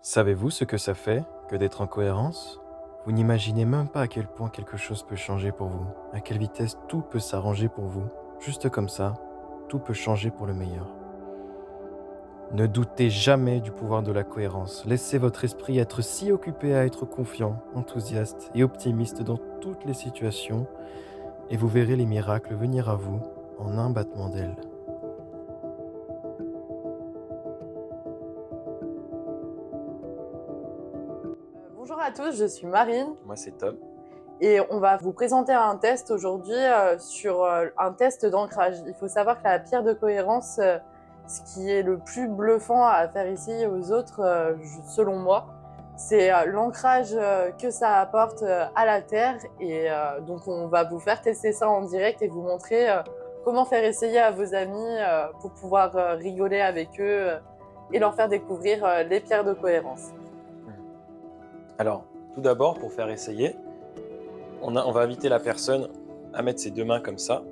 Savez-vous ce que ça fait que d'être en cohérence? Vous n'imaginez même pas à quel point quelque chose peut changer pour vous, à quelle vitesse tout peut s'arranger pour vous. Juste comme ça, tout peut changer pour le meilleur. Ne doutez jamais du pouvoir de la cohérence. Laissez votre esprit être si occupé à être confiant, enthousiaste et optimiste dans toutes les situations et vous verrez les miracles venir à vous en un battement d'ailes. Bonjour à tous, je suis Marine Moi, c'est Tom. et on va vous présenter un test aujourd'hui sur un test d'ancrage. Il faut savoir que la pierre de cohérence, ce qui est le plus bluffant à faire essayer aux autres, selon moi, c'est l'ancrage que ça apporte à la terre. Et donc on va vous faire tester ça en direct et vous montrer comment faire essayer à vos amis pour pouvoir rigoler avec eux et leur faire découvrir les pierres de cohérence. Alors, tout d'abord, pour faire essayer, on va inviter la personne à mettre ses deux mains comme ça.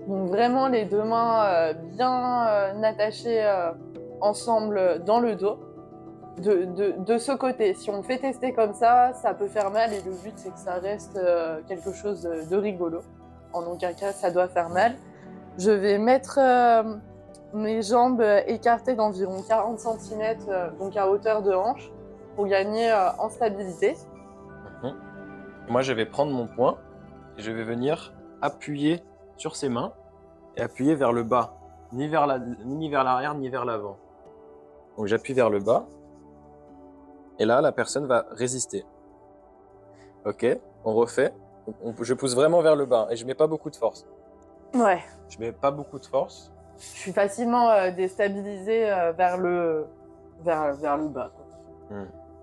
Donc vraiment les deux mains bien attachées ensemble dans le dos, de ce côté. Si on fait tester comme ça peut faire mal et le but c'est que ça reste quelque chose de rigolo. En aucun cas ça doit faire mal. Je vais mettre mes jambes écartées d'environ 40 cm, donc à hauteur de hanche, pour gagner en stabilité. Moi, je vais prendre mon poing et je vais venir appuyer sur ses mains et appuyer vers le bas, ni vers l'arrière, ni vers l'avant. Donc, j'appuie vers le bas et là, la personne va résister. Ok, on refait. Je pousse vraiment vers le bas et je mets pas beaucoup de force. Ouais. Je mets pas beaucoup de force. Je suis facilement déstabilisée vers le bas.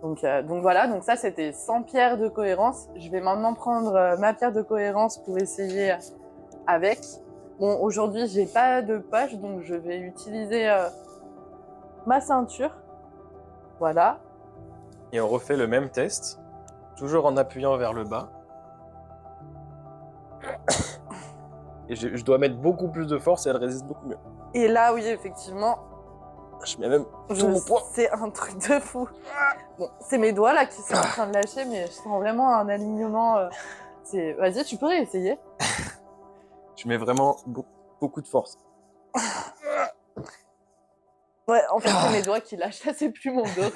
Donc voilà, donc ça c'était 100 pierres de cohérence. Je vais maintenant prendre ma pierre de cohérence pour essayer avec. Bon, aujourd'hui j'ai pas de poche, donc je vais utiliser ma ceinture. Voilà. Et on refait le même test, toujours en appuyant vers le bas. Et je dois mettre beaucoup plus de force et elle résiste beaucoup mieux. Et là, oui, effectivement, Je mets même tout mon poids. c'est un truc de fou. Bon, c'est mes doigts là qui sont en train de lâcher, mais je sens vraiment un alignement. Vas-y, tu peux réessayer. Je mets vraiment beaucoup de force. Ouais, en fait, c'est mes doigts qui lâchent, là, c'est plus mon dos.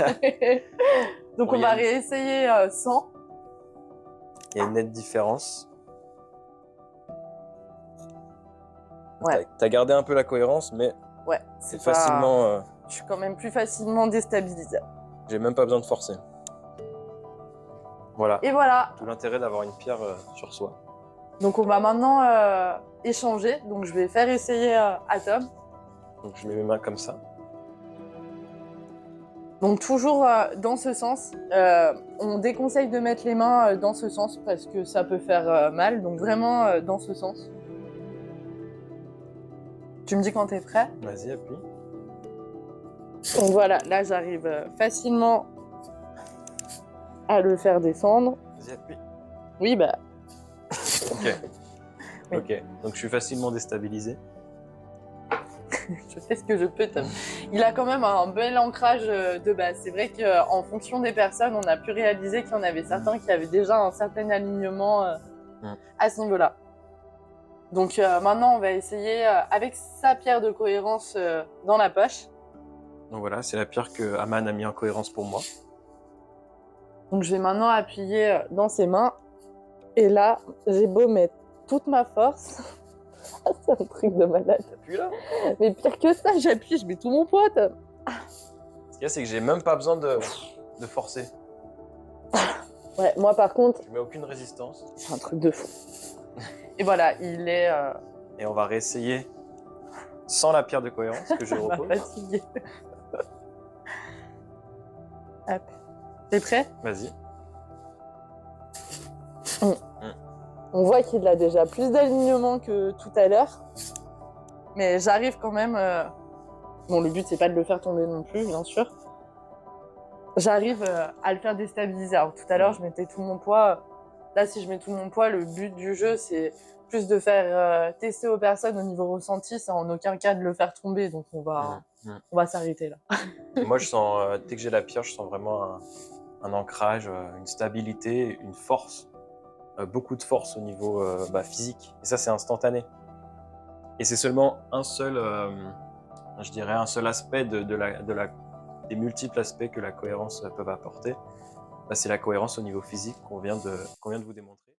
Donc, on va réessayer sans. Il y a une nette différence. Ouais. T'as gardé un peu la cohérence, mais Ouais, c'est facilement. Je suis quand même plus facilement déstabilisée. J'ai même pas besoin de forcer. Voilà. Et voilà. Tout l'intérêt d'avoir une pierre sur soi. Donc, on va maintenant échanger. Donc, je vais faire essayer à Tom. Donc, je mets mes mains comme ça. Donc toujours dans ce sens, on déconseille de mettre les mains dans ce sens parce que ça peut faire mal, donc vraiment dans ce sens. Tu me dis quand t'es prêt? Vas-y, appuie. Donc voilà, là j'arrive facilement à le faire descendre. Vas-y, appuie. Oui, bah... Ok. Oui. Ok, donc je suis facilement déstabilisé. Je fais ce que je peux, Tom. Il a quand même un bel ancrage de base. C'est vrai qu'en fonction des personnes, on a pu réaliser qu'il y en avait certains qui avaient déjà un certain alignement à ce niveau-là. Donc maintenant, on va essayer avec sa pierre de cohérence dans la poche. Donc voilà, c'est la pierre que Aman a mis en cohérence pour moi. Donc je vais maintenant appuyer dans ses mains. Et là, j'ai beau mettre toute ma force. C'est un truc de malade. T'appuies là? Mais pire que ça, j'appuie, je mets tout mon poids. Ce qu'il y a, c'est que j'ai même pas besoin de forcer. Ouais, moi par contre, Je mets aucune résistance. c'est un truc de fou. Et voilà, il est... Et on va réessayer sans la pierre de cohérence que je Ça m'a repose. fatiguée. Hop. T'es prêt? Vas-y. On voit qu'il a déjà plus d'alignement que tout à l'heure. Mais j'arrive quand même... Bon, le but, c'est pas de le faire tomber non plus, bien sûr. J'arrive à le faire déstabiliser. Alors, tout à l'heure, je mettais tout mon poids. Là, si je mets tout mon poids, le but du jeu, c'est plus de faire tester aux personnes au niveau ressenti. C'est en aucun cas de le faire tomber. Donc, on va On va s'arrêter là. Et moi, je sens, dès que j'ai la pierre, je sens vraiment un ancrage, une stabilité, une force, beaucoup de force au niveau physique. Et ça, c'est instantané. Et c'est seulement un seul, je dirais, un seul aspect des multiples aspects que la cohérence peut apporter. C'est la cohérence au niveau physique qu'on vient de vous démontrer.